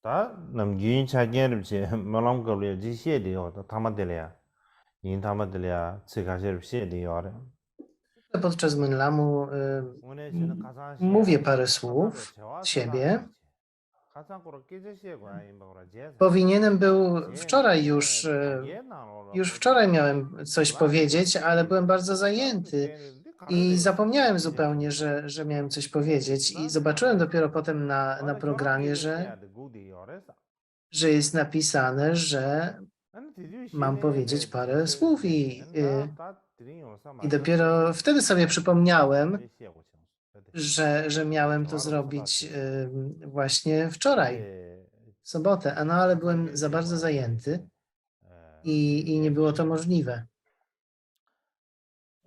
다 남긴 차게르지 말람 걸려 지시에요. 타마들이야. 인 타마들이야. 지가셔르시에요. Podczas Menlamu 오늘 저는 가상시야. mówię parę 가상도 słów z 저와서라. siebie. 가상으로 깨지시고 임바고라 제사. Powinienem był wczoraj 제네 już 장예나로 wczoraj miałem coś powiedzieć, ale byłem bardzo 가상도 zajęty 깨는데 i 가르래. zapomniałem 제죠. zupełnie, że miałem coś powiedzieć i zobaczyłem dopiero potem na 맞아 저런 programie, 깨지셔야 돼. 고디 열어서. że jest napisane, że 아니 드디어 mam powiedzieć 시내에 parę słów 드셔야지. 다 드리요 i 삼아 저 dopiero wtedy sobie przypomniałem, 제시하고 싶어. że miałem to 저와로 zrobić 찾았지. właśnie wczoraj, 근데 w sobotę, no ale byłem 가상계 za bardzo 시에고 zajęty i nie było to 제시하고. możliwe.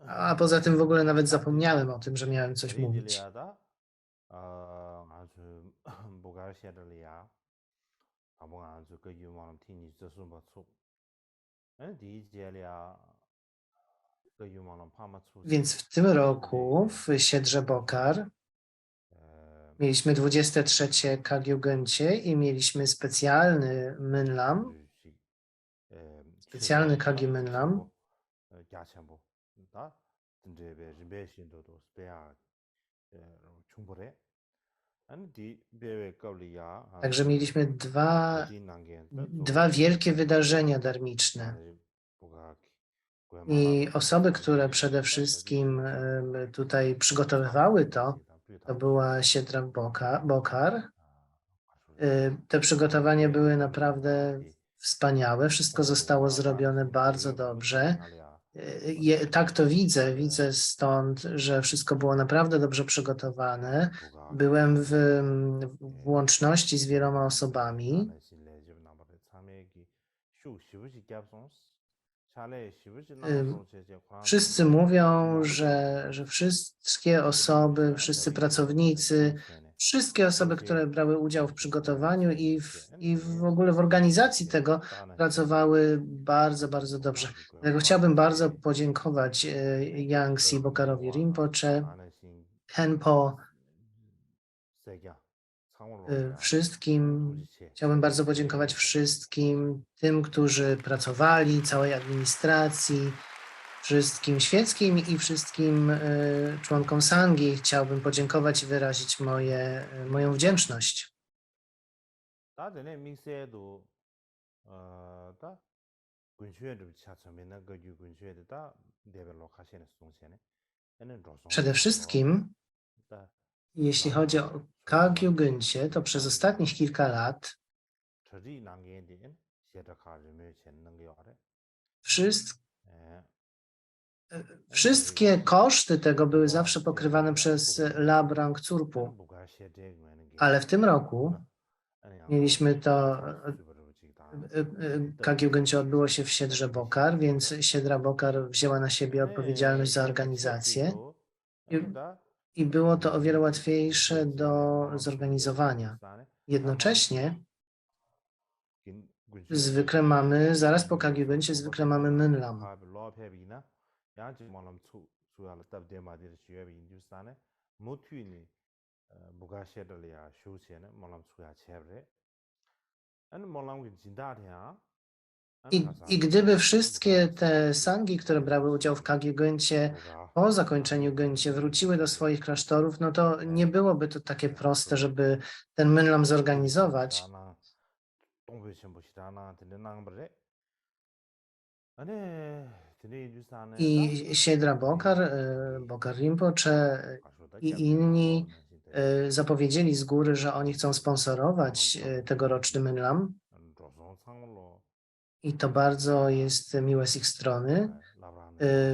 A poza tym w ogóle nawet zapomniałem o tym, że miałem coś mówić. 드리딜리아다. 아주 뭐가시아들이야. 아무가 아주 그 유망한 팀이 있어서 맞죠. 아니 디젤이야. 그 유망한 파마 Więc 출시. w tym roku 근데 w Siedrze Bokar mieliśmy 23 Kagyugencie i mieliśmy specjalny Mynlam, 주식 specjalny 최소한다 Kagi Mynlam. 첨부 야첨부다 이제 배신도도 스페아 충분해 아니 디 배외 거리야 Także mieliśmy 어딘 dwa wielkie wydarzenia darmiczne. 아니 뭐가 I osoby, które przede wszystkim tutaj przygotowywały to była Siedra Bokar. Te przygotowania były naprawdę wspaniałe. Wszystko zostało zrobione bardzo dobrze. Tak to widzę. Widzę stąd, że wszystko było naprawdę dobrze przygotowane. Byłem w łączności z wieloma osobami. Wszyscy mówią, że wszystkie osoby, wszyscy pracownicy, wszystkie osoby, które brały udział w przygotowaniu i w ogóle w organizacji tego, pracowały bardzo, bardzo dobrze. Dlatego chciałbym bardzo podziękować Yangsi Bokarowi Rinpoche, Khenpo, wszystkim. Chciałbym bardzo podziękować wszystkim tym, którzy pracowali, całej administracji, wszystkim świeckim i wszystkim członkom Sangi. Chciałbym podziękować i wyrazić moją wdzięczność. 다들 믹스에도 다 군수에도 차처면은 그 군수에도 다 레벨로 가시는 송세네. 얘는 Przede wszystkim, 다 jeśli chodzi o Kagyu Gyncie, to przez ostatnich kilka lat 저지 난게된 시에다카르메 챘는 게 알아. wszystkie 에. Wszystkie koszty tego były zawsze pokrywane przez Labrang Curpu, ale w tym roku mieliśmy to, Kagiugencie odbyło się w Siedrze Bokar, więc Siedra Bokar wzięła na siebie odpowiedzialność za organizację i było to o wiele łatwiejsze do zorganizowania. Jednocześnie zaraz po Kagiugencie zwykle mamy Mynlam. I gdyby wszystkie te sangi, które brały udział w Kagiugencie po zakończeniu Gęcie wróciły do swoich klasztorów, no to nie byłoby to takie proste, żeby ten Mynlam zorganizować. I Siedra Bokar, Bokar Rinpoche i inni zapowiedzieli z góry, że oni chcą sponsorować tegoroczny Mynlam. I to bardzo jest miłe z ich strony.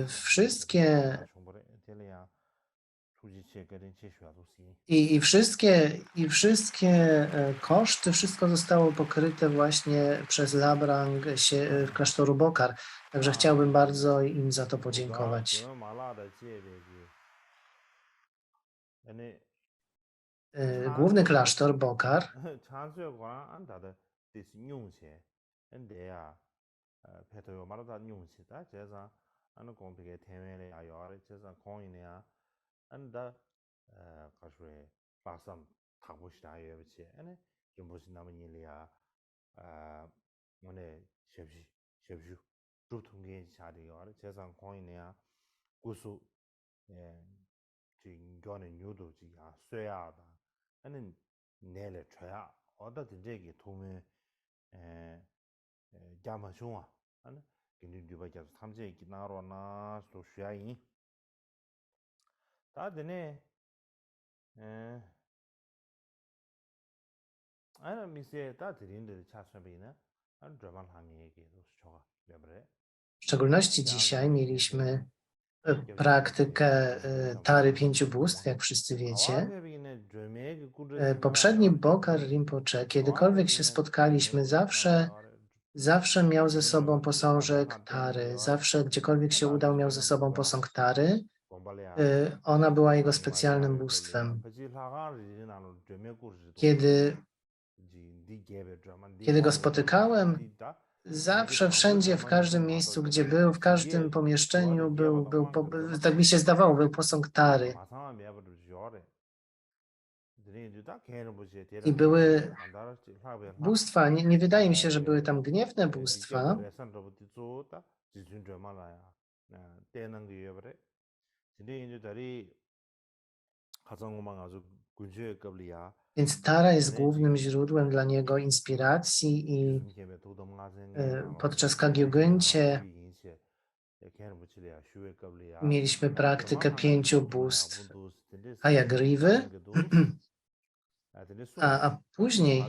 Wszystkie koszty, wszystko zostało pokryte właśnie przez Labrang klasztoru Bokar. Także chciałbym bardzo im za to podziękować. Główny klasztor Bokar rinpoche namanyiliya ngone shebshu rupthungen chadi yore chesang kongin ya gusu gyone nyudu ji ya suya da ane nele chaya oda dinjegi tome gyama shungwa ane gindu dyuba gyasa tamze gi naro na sto shuya yin da dine ane misye da dirinde cha shambina ane dramal hangi yegi dosu choga lebre W szczególności dzisiaj mieliśmy praktykę Tary Pięciu Bóstw, jak wszyscy wiecie. Poprzedni Bokar Rinpoche, kiedykolwiek się spotkaliśmy, zawsze miał ze sobą posążek Tary, zawsze gdziekolwiek się udał, miał ze sobą posąg Tary. Ona była jego specjalnym bóstwem. Kiedy go spotykałem, zawsze, wszędzie, w każdym miejscu, gdzie był, w każdym pomieszczeniu tak mi się zdawało, był posąg Tary. I były bóstwa, nie wydaje mi się, że były tam gniewne bóstwa, więc Tara jest głównym źródłem dla niego inspiracji i podczas Kagyugencie mieliśmy praktykę 5 bóstw Hayagriwy, a później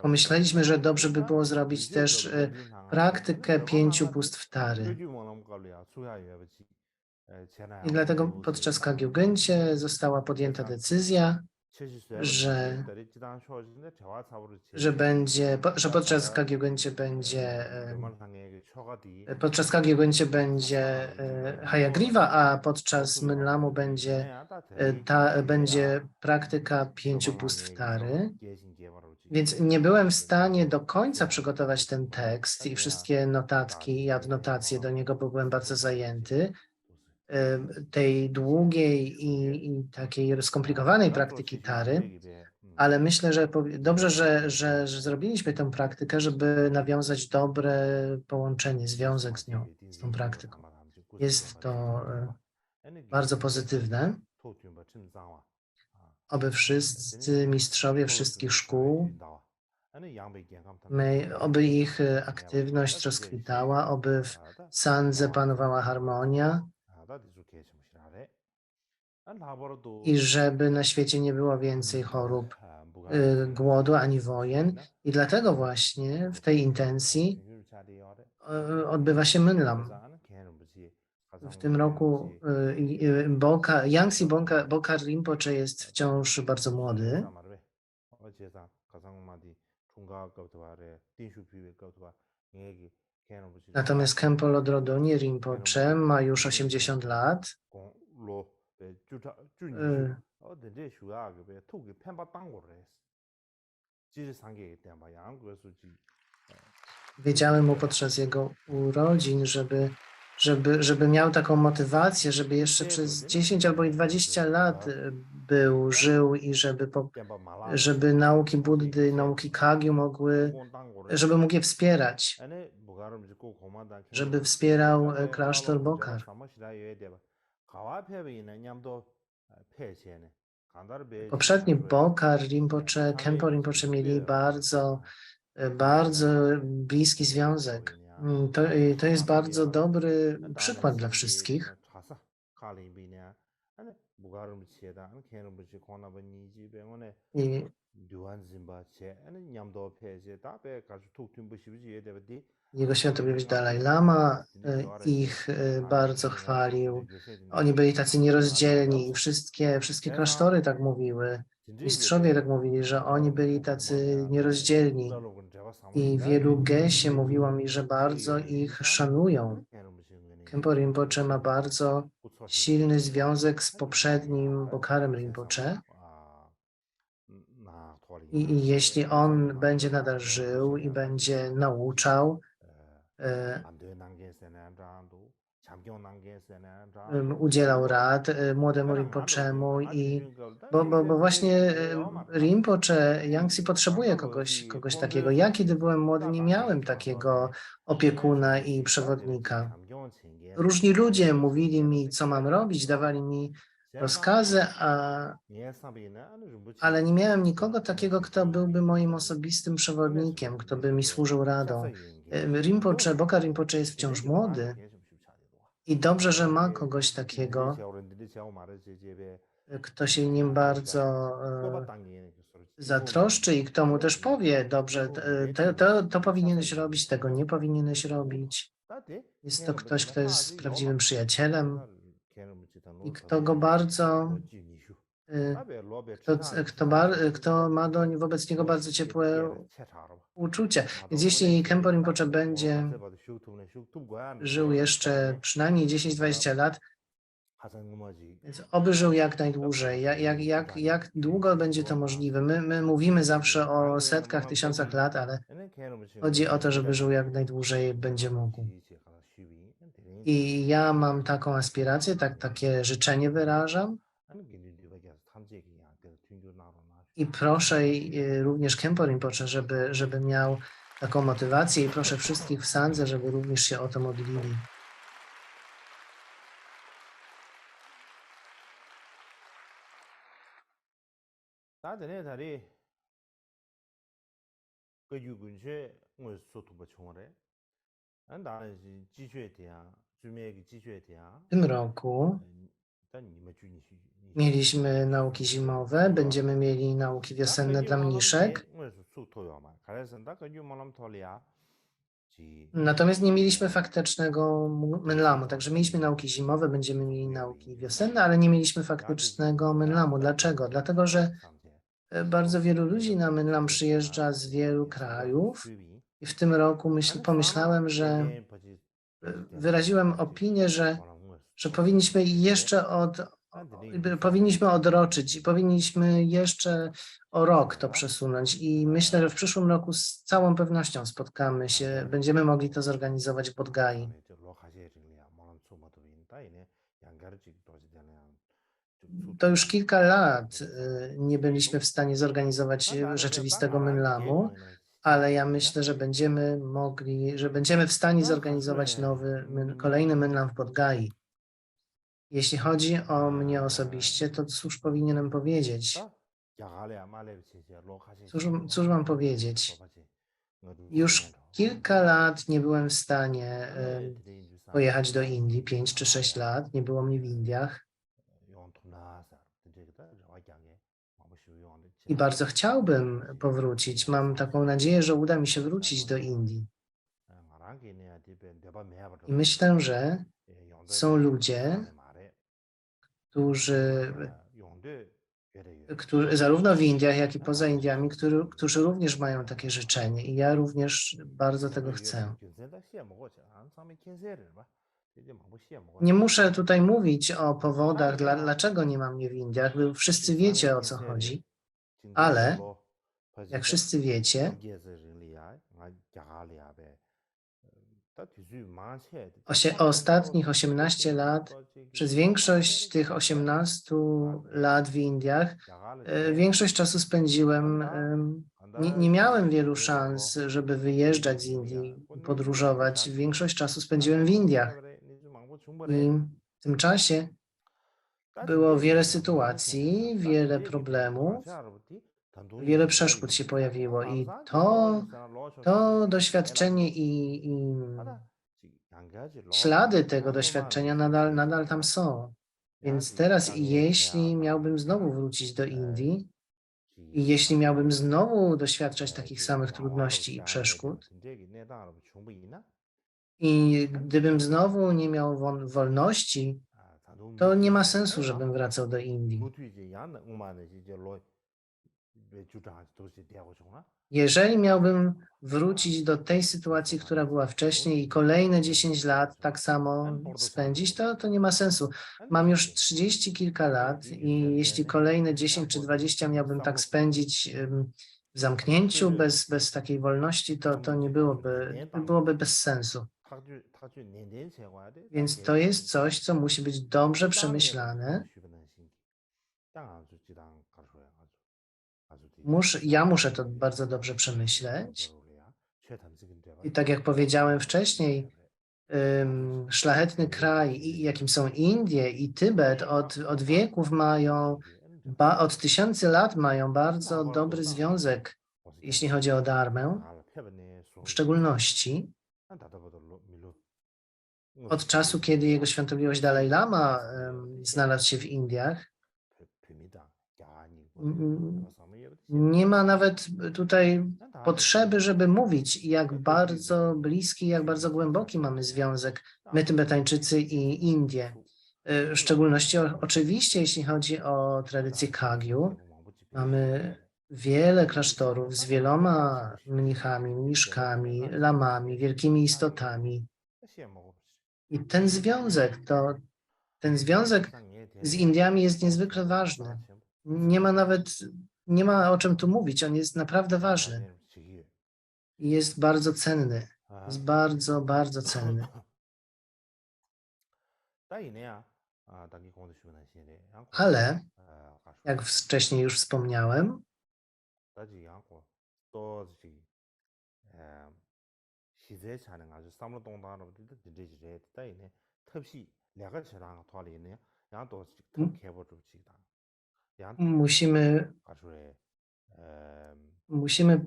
pomyśleliśmy, że dobrze by było zrobić też praktykę 5 bóstw Tary. I dlatego podczas Kagyugencie została podjęta decyzja, że podczas Kagyugencie będzie Hayagriva, a podczas Mynlamu będzie praktyka 5 bóstw Tary. Więc nie byłem w stanie do końca przygotować ten tekst i wszystkie notatki i adnotacje do niego, bo byłem bardzo zajęty. Tej długiej i takiej skomplikowanej praktyki Tary, ale myślę, że dobrze, że zrobiliśmy tę praktykę, żeby nawiązać dobre połączenie, związek z nią, z tą praktyką. Jest to bardzo pozytywne. Oby wszyscy mistrzowie wszystkich szkół, oby ich aktywność rozkwitała, oby w sandze panowała harmonia, i żeby na świecie nie było więcej chorób, głodu ani wojen. I dlatego właśnie w tej intencji odbywa się Mynlam. W tym roku Yangsi Bokar Rinpoche jest wciąż bardzo młody. Natomiast Khenpo Lodrodoni Rinpoche ma już 80 lat. Wiedziałem mu podczas jego urodzin, żeby miał taką motywację, żeby jeszcze przez 10 albo i 20 lat żył i żeby nauki Buddy, nauki Kagyu żeby mógł je wspierać, żeby wspierał klasztor Bokar. Poprzedni Bokar Rinpoche, Khenpo Rinpoche mieli bardzo bliski związek. To jest bardzo dobry przykład dla wszystkich. I jego świętobliwość Dalaj Lama ich bardzo chwalił. Oni byli tacy nierozdzielni i wszystkie klasztory tak mówiły. Mistrzowie tak mówili, że oni byli tacy nierozdzielni. I wielu gesie mówiło mi, że bardzo ich szanują. Khenpo Rinpoche ma bardzo silny związek z poprzednim Bokarem Rinpoche. I jeśli on będzie nadal żył i będzie nauczał, udzielał rad młodemu Rinpoczemu bo właśnie Rinpoche Yangtze potrzebuje kogoś takiego. Ja, kiedy byłem młody, nie miałem takiego opiekuna i przewodnika. Różni ludzie mówili mi, co mam robić, dawali mi rozkazy, ale nie miałem nikogo takiego, kto byłby moim osobistym przewodnikiem, kto by mi służył radą. Rinpoche, Boka Rinpoche jest wciąż młody i dobrze, że ma kogoś takiego, kto się nim bardzo zatroszczy i kto mu też powie, dobrze, to powinieneś robić, tego nie powinieneś robić. Jest to ktoś, kto jest prawdziwym przyjacielem i kto go bardzo, kto ma wobec niego bardzo ciepłe uczucie. Więc jeśli Khenpo Rinpoche będzie żył jeszcze przynajmniej 10-20 lat, więc oby żył jak najdłużej. Jak długo będzie to możliwe? My mówimy zawsze o setkach, tysiącach lat, ale chodzi o to, żeby żył jak najdłużej będzie mógł. I ja mam taką aspirację, takie życzenie wyrażam. I proszę również Khenpo Rinpoche, żeby miał taką motywację i proszę wszystkich w Sandze, żeby również się o to modlili. W tym roku mieliśmy nauki zimowe, będziemy mieli nauki wiosenne dla mniszek. Natomiast nie mieliśmy faktycznego Menlamu, także mieliśmy nauki zimowe, będziemy mieli nauki wiosenne, ale nie mieliśmy faktycznego Menlamu. Dlaczego? Dlatego, że bardzo wielu ludzi na Menlam przyjeżdża z wielu krajów i w tym roku pomyślałem, że wyraziłem opinię, że powinniśmy jeszcze powinniśmy odroczyć i powinniśmy jeszcze o rok to przesunąć i myślę, że w przyszłym roku z całą pewnością spotkamy się, będziemy mogli to zorganizować w Bodgai. To już kilka lat nie byliśmy w stanie zorganizować rzeczywistego Menlamu, ale ja myślę, że będziemy w stanie zorganizować kolejny Menlam w Bodgai. Jeśli chodzi o mnie osobiście, to cóż powinienem powiedzieć? Cóż mam powiedzieć? Już kilka lat nie byłem w stanie pojechać do Indii, 5 czy 6 lat, nie było mnie w Indiach. I bardzo chciałbym powrócić. Mam taką nadzieję, że uda mi się wrócić do Indii. I myślę, że są ludzie, którzy zarówno w Indiach, jak i poza Indiami, którzy również mają takie życzenie i ja również bardzo tego chcę. Nie muszę tutaj mówić o powodach, dlaczego nie mam mnie w Indiach, bo wszyscy wiecie, o co chodzi, ale jak wszyscy wiecie, ostatnich 18 lat, przez większość tych 18 lat w Indiach, większość czasu spędziłem, nie miałem wielu szans, żeby wyjeżdżać z Indii, podróżować. Większość czasu spędziłem w Indiach. I w tym czasie było wiele sytuacji, wiele problemów, wiele przeszkód się pojawiło i to doświadczenie i ślady tego doświadczenia nadal tam są. Więc teraz, jeśli miałbym znowu wrócić do Indii i jeśli miałbym znowu doświadczać takich samych trudności i przeszkód i gdybym znowu nie miał wolności, to nie ma sensu, żebym wracał do Indii. Jeżeli miałbym wrócić do tej sytuacji, która była wcześniej i kolejne 10 lat tak samo spędzić, to nie ma sensu. Mam już 30 kilka lat i jeśli kolejne 10 czy 20 miałbym tak spędzić w zamknięciu, bez takiej wolności, to nie byłoby bez sensu. Więc to jest coś, co musi być dobrze przemyślane. Ja muszę to bardzo dobrze przemyśleć. I tak jak powiedziałem wcześniej, szlachetny kraj, jakim są Indie i Tybet, od wieków mają, od tysięcy lat mają bardzo dobry związek, jeśli chodzi o dharmę, w szczególności od czasu, kiedy jego świątobliwość Dalaj Lama znalazł się w Indiach. Nie ma nawet tutaj potrzeby, żeby mówić, jak bardzo bliski, jak bardzo głęboki mamy związek, my Tybetańczycy i Indie. W szczególności oczywiście, jeśli chodzi o tradycję Kagyu, mamy wiele klasztorów z wieloma mnichami, mniszkami, lamami, wielkimi istotami. I ten związek z Indiami jest niezwykle ważny. Nie ma o czym tu mówić, on jest naprawdę ważny. I jest bardzo cenny. Jest bardzo, bardzo cenny. Ale, jak wcześniej już wspomniałem, musimy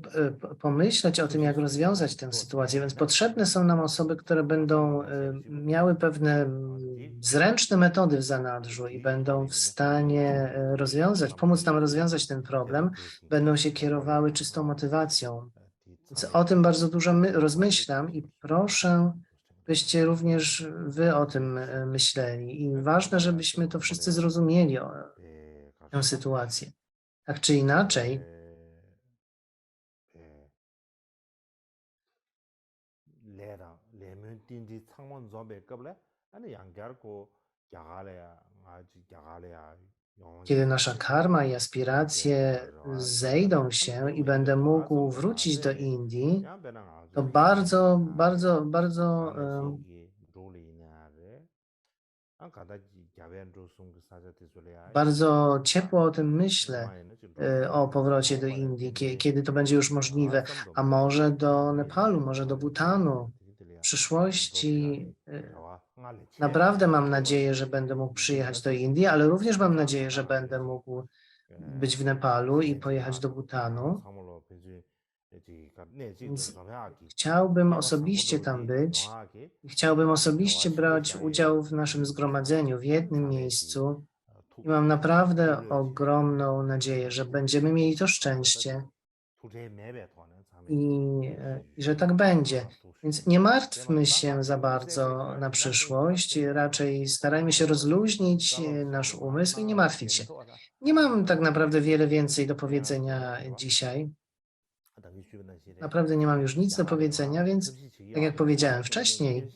pomyśleć o tym, jak rozwiązać tę sytuację, więc potrzebne są nam osoby, które będą miały pewne zręczne metody w zanadrzu i będą w stanie pomóc nam rozwiązać ten problem, będą się kierowały czystą motywacją. Więc o tym bardzo dużo rozmyślam i proszę, byście również wy o tym myśleli. I ważne, żebyśmy to wszyscy zrozumieli, tę sytuację. Tak czy inaczej, kiedy nasza karma i aspiracje zejdą się i będę mógł wrócić do Indii, to bardzo, bardzo, bardzo bardzo ciepło o tym myślę, o powrocie do Indii, kiedy to będzie już możliwe, a może do Nepalu, może do Bhutanu. W przyszłości naprawdę mam nadzieję, że będę mógł przyjechać do Indii, ale również mam nadzieję, że będę mógł być w Nepalu i pojechać do Bhutanu. Więc chciałbym osobiście tam być i chciałbym osobiście brać udział w naszym zgromadzeniu w jednym miejscu i mam naprawdę ogromną nadzieję, że będziemy mieli to szczęście i że tak będzie. Więc nie martwmy się za bardzo na przyszłość, raczej starajmy się rozluźnić nasz umysł i nie martwić się. Nie mam tak naprawdę wiele więcej do powiedzenia dzisiaj. Naprawdę nie mam już nic do powiedzenia, więc tak jak powiedziałem wcześniej,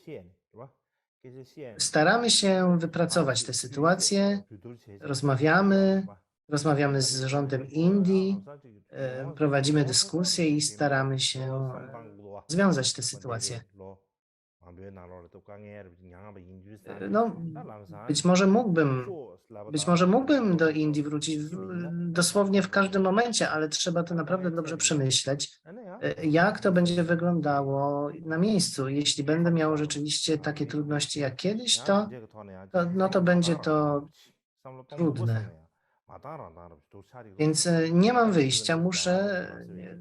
staramy się wypracować tę sytuację, rozmawiamy z rządem Indii, prowadzimy dyskusje i staramy się związać tę sytuację. No, być może mógłbym do Indii wrócić dosłownie w każdym momencie, ale trzeba to naprawdę dobrze przemyśleć, jak to będzie wyglądało na miejscu. Jeśli będę miał rzeczywiście takie trudności jak kiedyś, to będzie to trudne. Więc nie mam wyjścia,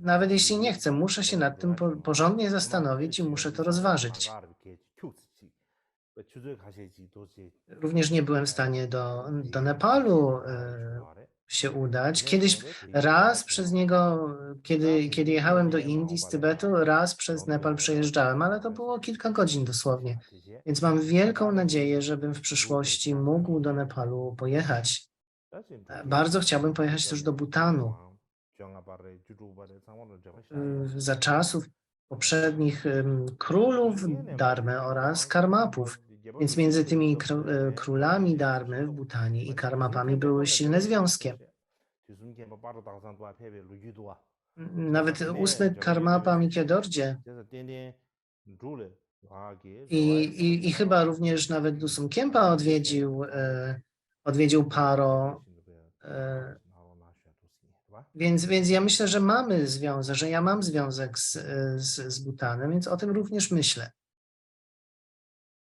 nawet jeśli nie chcę, muszę się nad tym porządnie zastanowić i muszę to rozważyć. Również nie byłem w stanie do Nepalu się udać. Kiedyś raz przez niego, kiedy jechałem do Indii z Tybetu, raz przez Nepal przejeżdżałem, ale to było kilka godzin dosłownie. Więc mam wielką nadzieję, żebym w przyszłości mógł do Nepalu pojechać. Bardzo chciałbym pojechać też do Bhutanu. Za czasów poprzednich królów Dharmy oraz karmapów. Więc między tymi królami Dharmy w Bhutanie i karmapami były silne związki. Nawet 8. karmapa Mikiedordzie I chyba również nawet Dusum Kempa odwiedził Paro. Więc ja myślę, że mamy związek, że ja mam związek z Bhutanem, więc o tym również myślę.